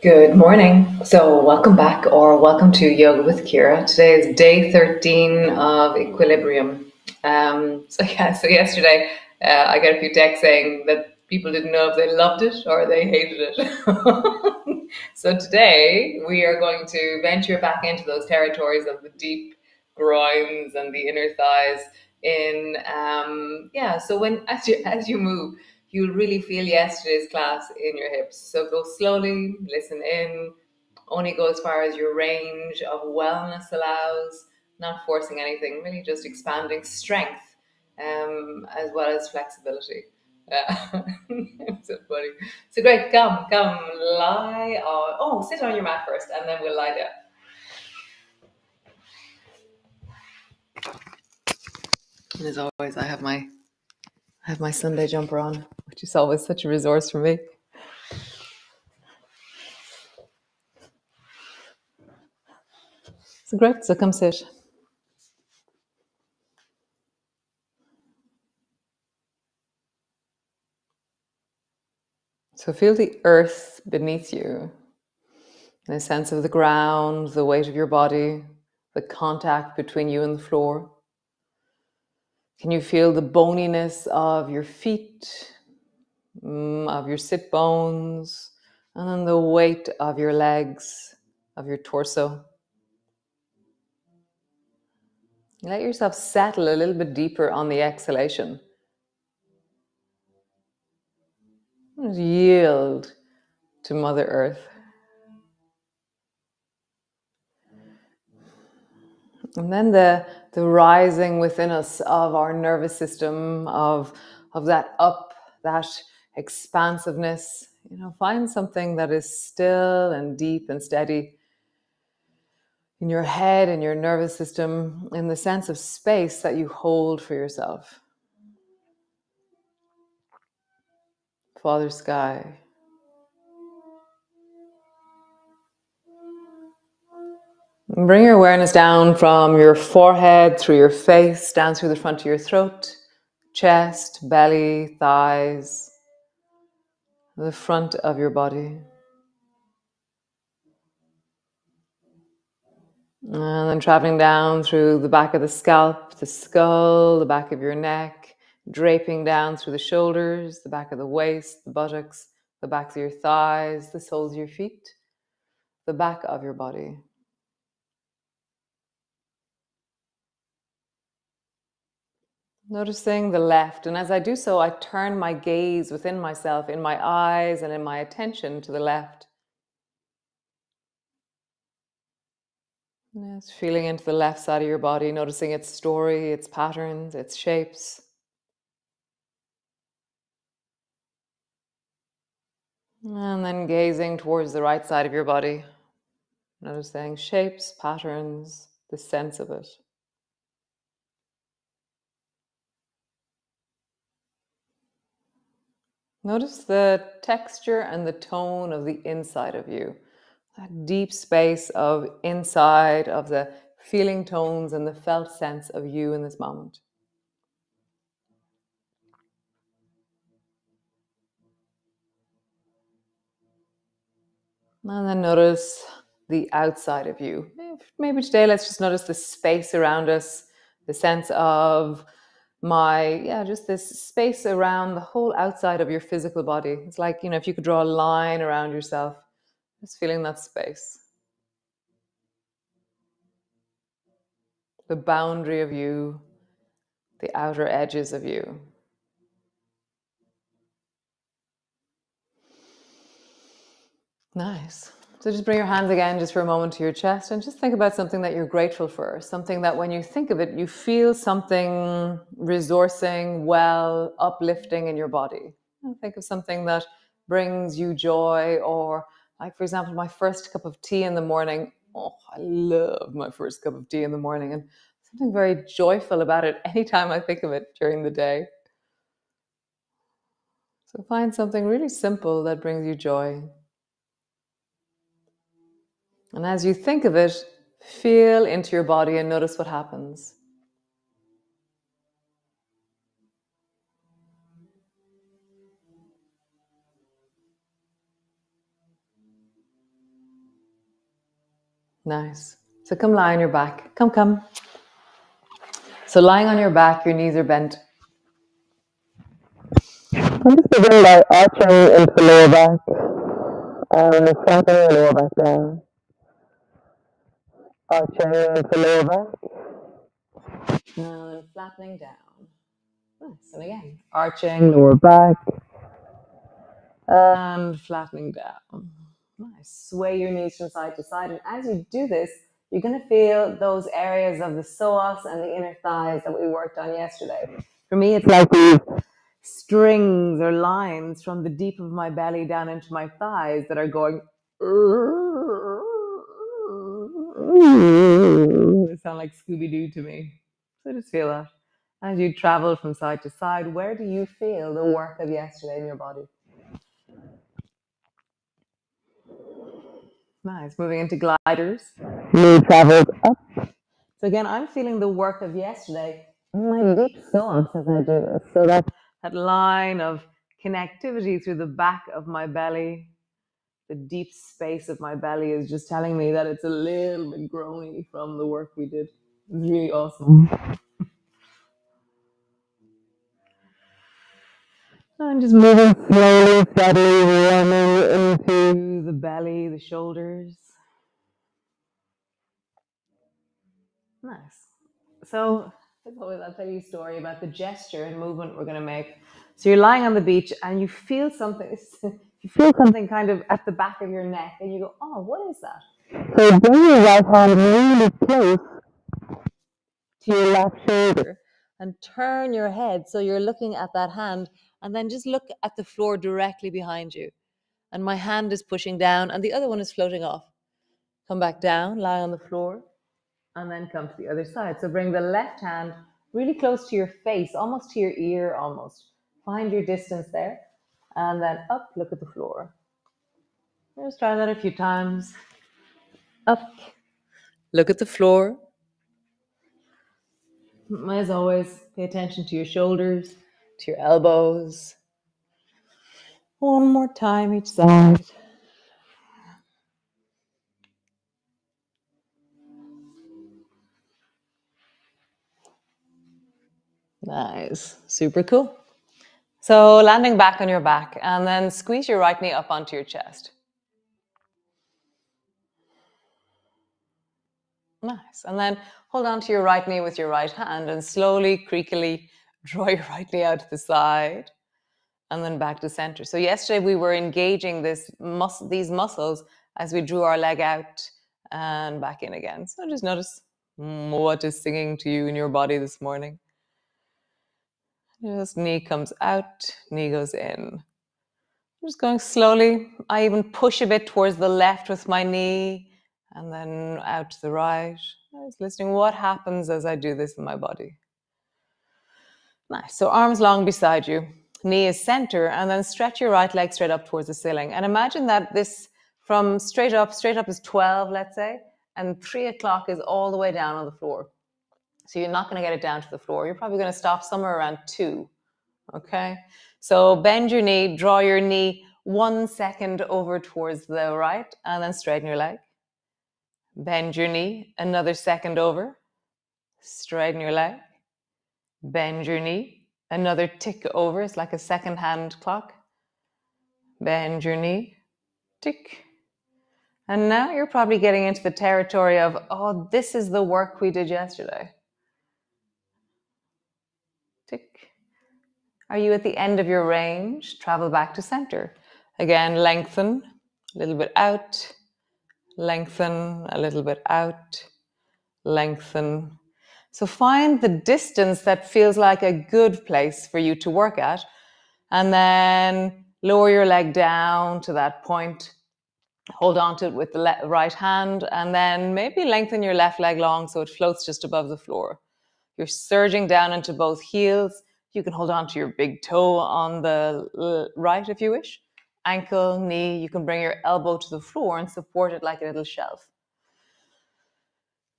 Good morning. So, welcome back or welcome to Yoga with Ciara. Today is day 13 of Equilibrium. So yesterday I got a few texts saying that people didn't know if they loved it or they hated it. So, today we are going to venture back into those territories of the deep groins and the inner thighs. So when as you move, you'll really feel yesterday's class in your hips. So go slowly, listen in, only go as far as your range of wellness allows, not forcing anything, really just expanding strength as well as flexibility. So funny. So great, come, lie on. Oh, sit on your mat first, and then we'll lie down. And as always, I have my Sunday jumper on, which is always such a resource for me. So great, so come sit. So feel the earth beneath you, the sense of the ground, the weight of your body, the contact between you and the floor. Can you feel the boniness of your feet, of your sit bones, and then the weight of your legs, of your torso? Let yourself settle a little bit deeper on the exhalation. Just yield to Mother Earth. And then the rising within us of our nervous system, of that expansiveness. Find something that is still and deep and steady in your head and your nervous system, in the sense of space that you hold for yourself. Father Sky. Bring your awareness down from your forehead, through your face, down through the front of your throat, chest, belly, thighs, the front of your body. And then traveling down through the back of the scalp, the skull, the back of your neck, draping down through the shoulders, the back of the waist, the buttocks, the backs of your thighs, the soles of your feet, the back of your body. Noticing the left, and as I do so, I turn my gaze within myself, in my eyes and in my attention to the left. Yes, feeling into the left side of your body, noticing its story, its patterns, its shapes. And then gazing towards the right side of your body, noticing shapes, patterns, the sense of it. Notice the texture and the tone of the inside of you. That deep space of inside, of the feeling tones and the felt sense of you in this moment. And then notice the outside of you. Maybe today let's just notice the space around us, the sense of just this space around the whole outside of your physical body. It's like, if you could draw a line around yourself, just feeling that space. The boundary of you, the outer edges of you. Nice. So just bring your hands again just for a moment to your chest and just think about something that you're grateful for. Something that when you think of it, you feel something resourcing, well, uplifting in your body. And think of something that brings you joy, or like, for example, my first cup of tea in the morning. Oh, I love my first cup of tea in the morning, and something very joyful about it anytime I think of it during the day. So find something really simple that brings you joy. And as you think of it, feel into your body and notice what happens. Nice. So come lie on your back. Come, come. So lying on your back, your knees are bent. I'm just begin by arching into the lower back and flattening the lower back down. Arching into the lower back. And flattening down. Nice. And again, arching, lower back. And flattening down. Nice. Sway your knees from side to side. And as you do this, you're going to feel those areas of the psoas and the inner thighs that we worked on yesterday. For me, it's like these strings or lines from the deep of my belly down into my thighs that are going. They sound like Scooby-Doo to me. So just feel that. As you travel from side to side, where do you feel the work of yesterday in your body? Nice. Moving into gliders. Knee travels up. So again, I'm feeling the work of yesterday in my deep psoas as I do this. So that line of connectivity through the back of my belly, the deep space of my belly is just telling me that it's a little bit groany from the work we did. It's really awesome. And just moving slowly, steadily, warming into the belly, the shoulders. Nice. So, as always, I'll tell you a story about the gesture and movement we're going to make. So you're lying on the beach and you feel something. You feel something kind of at the back of your neck, and you go, "Oh, what is that?" So bring your right hand really close To your left shoulder, and turn your head so you're looking at that hand, and then just look at the floor directly behind you. And my hand is pushing down, and the other one is floating off. Come back down, lie on the floor, and then come to the other side. So bring the left hand really close to your face, almost to your ear, almost. Find your distance there. And then up, look at the floor. Just try that a few times. Up, look at the floor. As always, pay attention to your shoulders, to your elbows. One more time each side. Nice. Super cool. So landing back on your back, and then squeeze your right knee up onto your chest. Nice. And then hold on to your right knee with your right hand and slowly, creakily draw your right knee out to the side and then back to center. So yesterday we were engaging these muscles as we drew our leg out and back in again. So just notice what is singing to you in your body this morning. Just knee comes out, knee goes in. I'm just going slowly. I even push a bit towards the left with my knee and then out to the right. Just listening what happens as I do this in my body. Nice. So arms long beside you. Knee is center, and then stretch your right leg straight up towards the ceiling. And imagine that this from straight up is 12, let's say, and 3 o'clock is all the way down on the floor. So you're not going to get it down to the floor. You're probably going to stop somewhere around 2. Okay. So bend your knee, draw your knee 1 second over towards the right, and then straighten your leg. Bend your knee, another second over, straighten your leg. Bend your knee, another tick over. It's like a second hand clock. Bend your knee, tick. And now you're probably getting into the territory of, oh, this is the work we did yesterday. Tick. Are you at the end of your range? Travel back to center. Again, lengthen, a little bit out, lengthen, a little bit out, lengthen. So find the distance that feels like a good place for you to work at, and then lower your leg down to that point. Hold on to it with the right hand, and then maybe lengthen your left leg long so it floats just above the floor. You're surging down into both heels. You can hold on to your big toe on the right if you wish. Ankle, knee, you can bring your elbow to the floor and support it like a little shelf.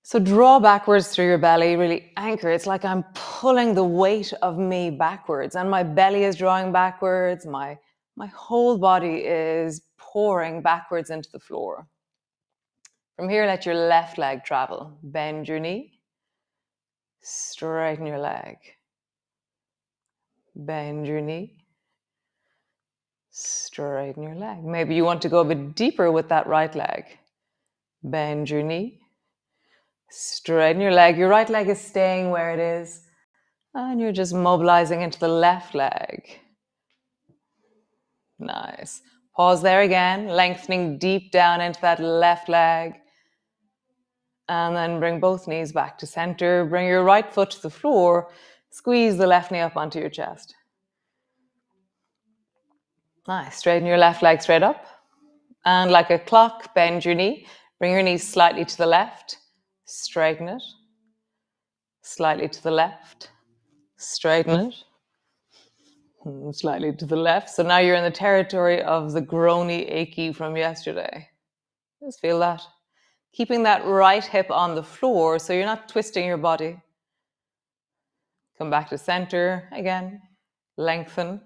So draw backwards through your belly, really anchor. It's like I'm pulling the weight of me backwards, and my belly is drawing backwards. My whole body is pouring backwards into the floor. From here, let your left leg travel. Bend your knee. Straighten your leg. Bend your knee. Straighten your leg. Maybe you want to go a bit deeper with that right leg. Bend your knee. Straighten your leg. Your right leg is staying where it is. And you're just mobilizing into the left leg. Nice. Pause there again, lengthening deep down into that left leg. And then bring both knees back to center. Bring your right foot to the floor. Squeeze the left knee up onto your chest. Nice. Straighten your left leg straight up. And like a clock, bend your knee. Bring your knees slightly to the left. Straighten it. Slightly to the left. Straighten it. Slightly to the left. So now you're in the territory of the groany, achy from yesterday. Just feel that. Keeping that right hip on the floor so you're not twisting your body. Come back to center again. Lengthen.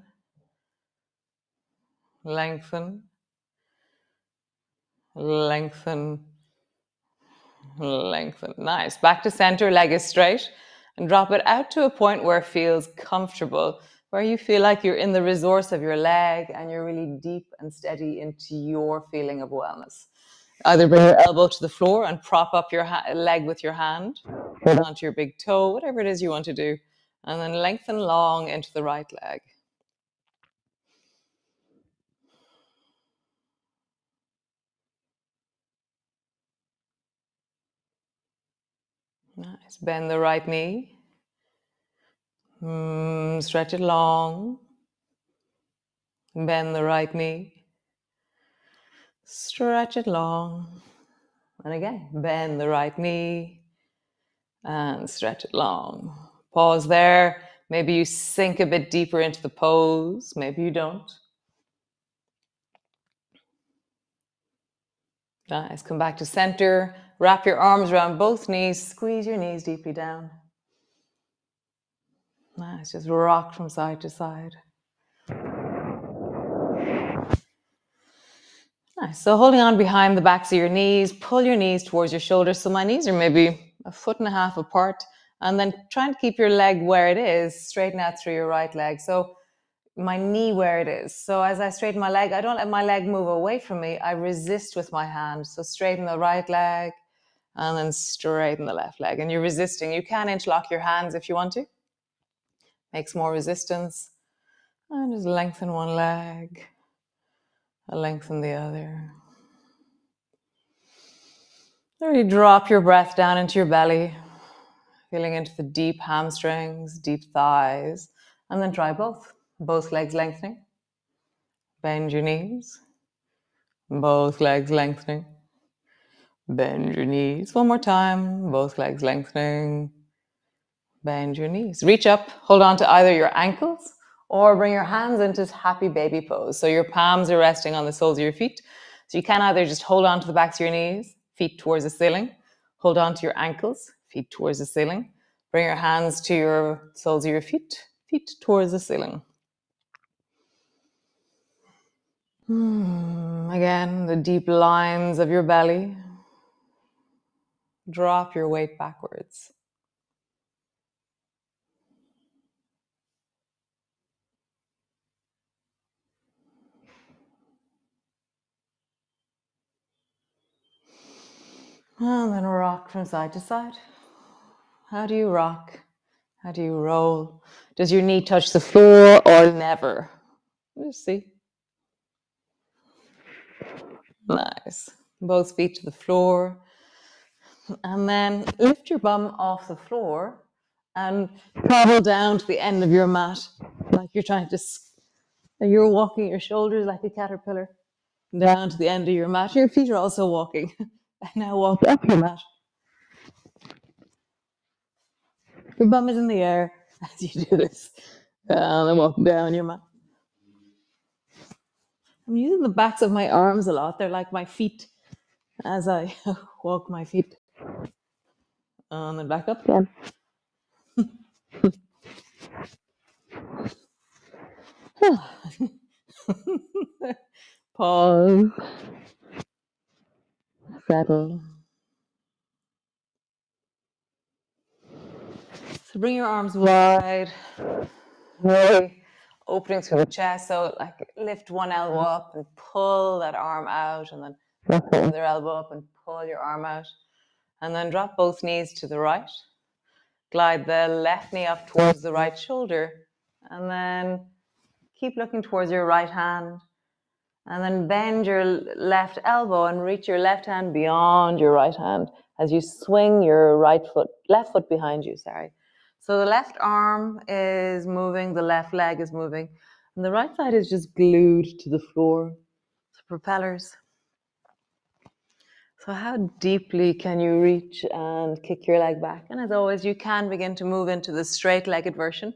Lengthen. Lengthen. Lengthen. Nice. Back to center, leg is straight. And drop it out to a point where it feels comfortable, where you feel like you're in the resource of your leg and you're really deep and steady into your feeling of wellness. Either bring your elbow to the floor and prop up your leg with your hand, hold onto your big toe, whatever it is you want to do, and then lengthen long into the right leg. Nice. Bend the right knee. Stretch it long. Bend the right knee. Stretch it long. And again, bend the right knee and stretch it long. Pause there. Maybe you sink a bit deeper into the pose. Maybe you don't. Nice. Come back to center. Wrap your arms around both knees. Squeeze your knees deeply down. Nice. Just rock from side to side. Nice. So holding on behind the backs of your knees, pull your knees towards your shoulders. So my knees are maybe 1.5 feet apart. And then trying to keep your leg where it is, straighten out through your right leg. So my knee where it is. So as I straighten my leg, I don't let my leg move away from me. I resist with my hand. So straighten the right leg and then straighten the left leg. And you're resisting. You can interlock your hands if you want to. Makes more resistance. And just lengthen one leg. Lengthen the other. Really drop your breath down into your belly. Feeling into the deep hamstrings, deep thighs. And then try both. Both legs lengthening. Bend your knees. Both legs lengthening. Bend your knees. One more time. Both legs lengthening. Bend your knees. Reach up. Hold on to either your ankles or bring your hands into happy baby pose. So your palms are resting on the soles of your feet. So you can either just hold on to the backs of your knees, feet towards the ceiling. Hold on to your ankles, feet towards the ceiling. Bring your hands to your soles of your feet, feet towards the ceiling. Again, the deep lines of your belly. Drop your weight backwards. And then rock from side to side. How do you rock? How do you roll? Does your knee touch the floor or never? Let's see. Nice. Both feet to the floor. And then lift your bum off the floor and travel down to the end of your mat like you're trying to, you're walking your shoulders like a caterpillar down to the end of your mat. Your feet are also walking. And now walk up your mat. Your bum is in the air as you do this. And then walk down your mat. I'm using the backs of my arms a lot. They're like my feet as I walk my feet. And then back up again. Pause. Settle. So bring your arms wide, really opening through the chest. So like lift one elbow up and pull that arm out, and then another elbow up and pull your arm out. And then drop both knees to the right. Glide the left knee up towards the right shoulder. And then keep looking towards your right hand. And then bend your left elbow and reach your left hand beyond your right hand as you swing your left foot behind you, sorry. So the left arm is moving, the left leg is moving, and the right side is just glued to the floor. So propellers. So how deeply can you reach and kick your leg back? And as always, you can begin to move into the straight-legged version,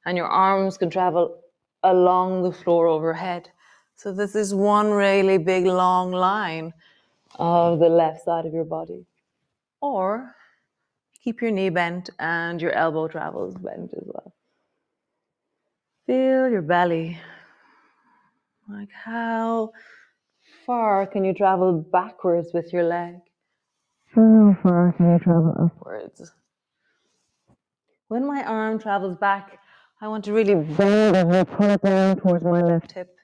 and your arms can travel along the floor overhead. So this is one really big long line of the left side of your body. Or keep your knee bent and your elbow travels bent as well. Feel your belly. Like how far can you travel backwards with your leg? How far can you travel upwards? When my arm travels back, I want to really bend and pull it down towards my left hip.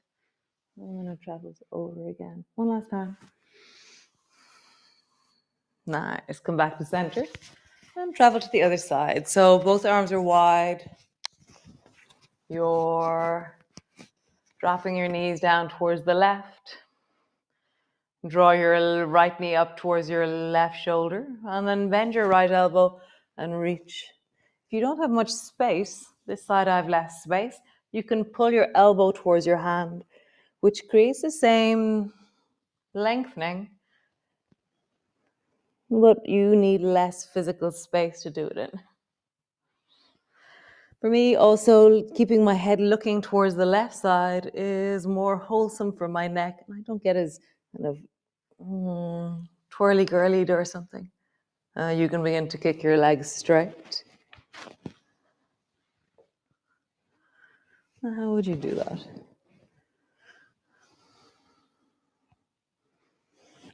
And then it travels over again. One last time. Nice. Come back to center and travel to the other side. So both arms are wide. You're dropping your knees down towards the left. Draw your right knee up towards your left shoulder, and then bend your right elbow and reach. If you don't have much space, this side I have less space, you can pull your elbow towards your hand, which creates the same lengthening, but you need less physical space to do it in. For me, also, keeping my head looking towards the left side is more wholesome for my neck, and I don't get as kind of twirly-girlied or something. You can begin to kick your legs straight. How would you do that?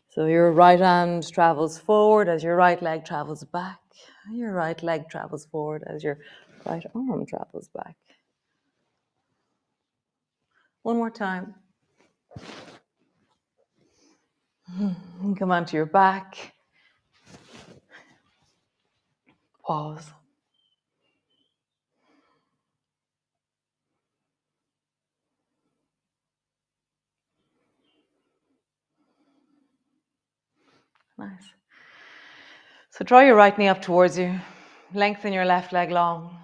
So your right hand travels forward as your right leg travels back. Your right leg travels forward as your right arm travels back. One more time. Come onto your back. Pause. Nice. So draw your right knee up towards you. Lengthen your left leg long.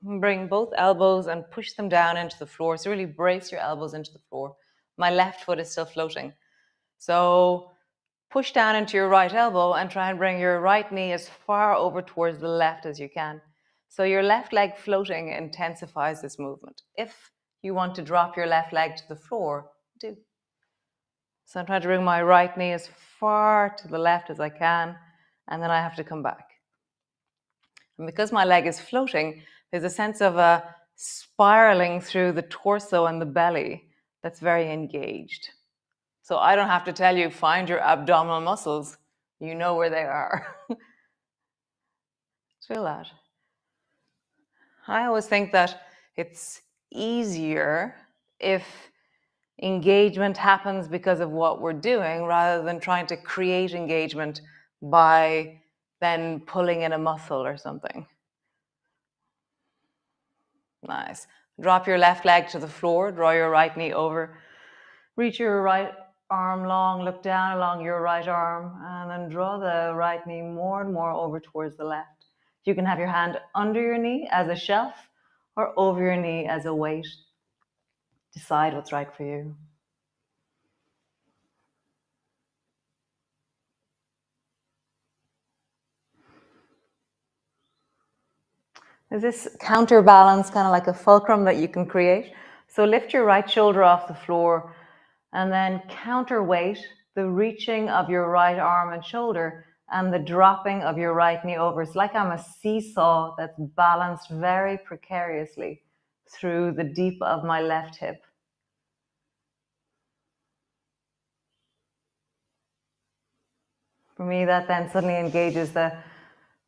Bring both elbows and push them down into the floor. So really brace your elbows into the floor. My left foot is still floating. So push down into your right elbow and try and bring your right knee as far over towards the left as you can. So your left leg floating intensifies this movement. If you want to drop your left leg to the floor, do. So I'm trying to bring my right knee as far to the left as I can, and then I have to come back. And because my leg is floating, there's a sense of a spiraling through the torso and the belly that's very engaged. So I don't have to tell you, find your abdominal muscles. You know where they are. Feel that. I always think that it's easier if engagement happens because of what we're doing rather than trying to create engagement by then pulling in a muscle or something. Nice. Drop your left leg to the floor, draw your right knee over, reach your right arm long, look down along your right arm, and then draw the right knee more and more over towards the left. You can have your hand under your knee as a shelf or over your knee as a weight. Decide what's right for you. There's this counterbalance, kind of like a fulcrum that you can create. So lift your right shoulder off the floor and then counterweight the reaching of your right arm and shoulder and the dropping of your right knee over. It's like I'm a seesaw that's balanced very precariously through the deep of my left hip. For me, that then suddenly engages the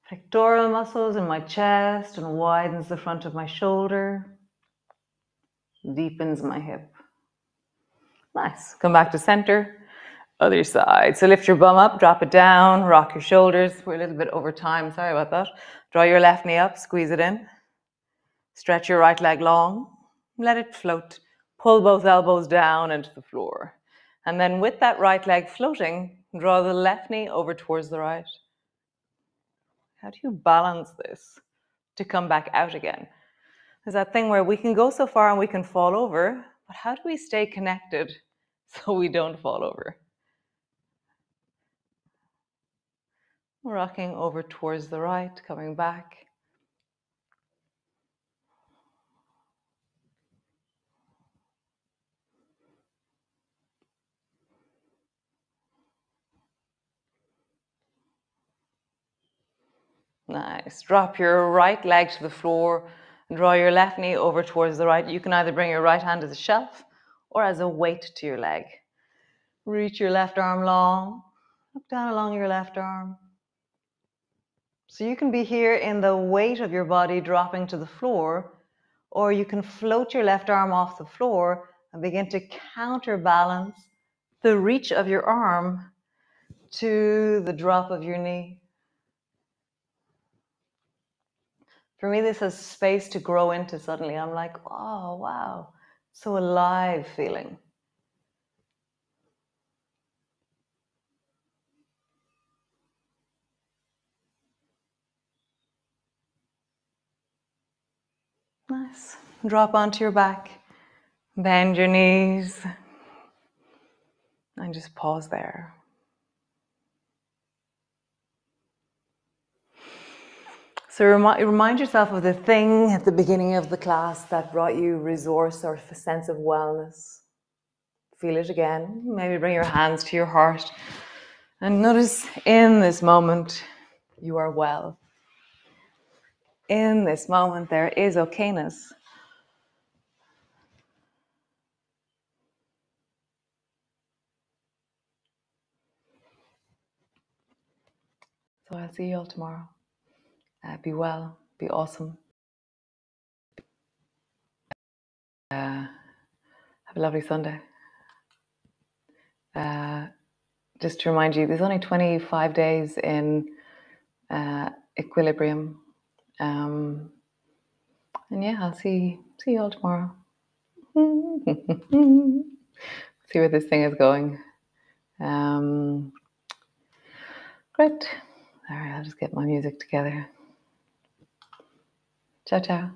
Pectoral muscles in my chest and widens the front of my shoulder, deepens my hip. Nice. Come back to center. Other side. So lift your bum up, drop it down, rock your shoulders. We're a little bit over time. Sorry about that. Draw your left knee up, squeeze it in. Stretch your right leg long. Let it float. Pull both elbows down into the floor. And then with that right leg floating, draw the left knee over towards the right. How do you balance this to come back out again? There's that thing where we can go so far and we can fall over, but how do we stay connected so we don't fall over? Rocking over towards the right, coming back. Nice. Drop your right leg to the floor and draw your left knee over towards the right. You can either bring your right hand as a shelf or as a weight to your leg. Reach your left arm long. Look down along your left arm. So you can be here in the weight of your body dropping to the floor, or you can float your left arm off the floor and begin to counterbalance the reach of your arm to the drop of your knee. For me, this has space to grow into suddenly. I'm like, oh, wow, so alive feeling. Nice. Drop onto your back, bend your knees, and just pause there. So remind yourself of the thing at the beginning of the class that brought you resource or a sense of wellness. Feel it again. Maybe bring your hands to your heart and notice in this moment you are well. In this moment there is okayness. So I'll see you all tomorrow. Be well, be awesome. Have a lovely Sunday. Just to remind you, there's only 25 days in equilibrium. And yeah, I'll see you all tomorrow. See where this thing is going. Great. All right, I'll just get my music together. Ciao, ciao.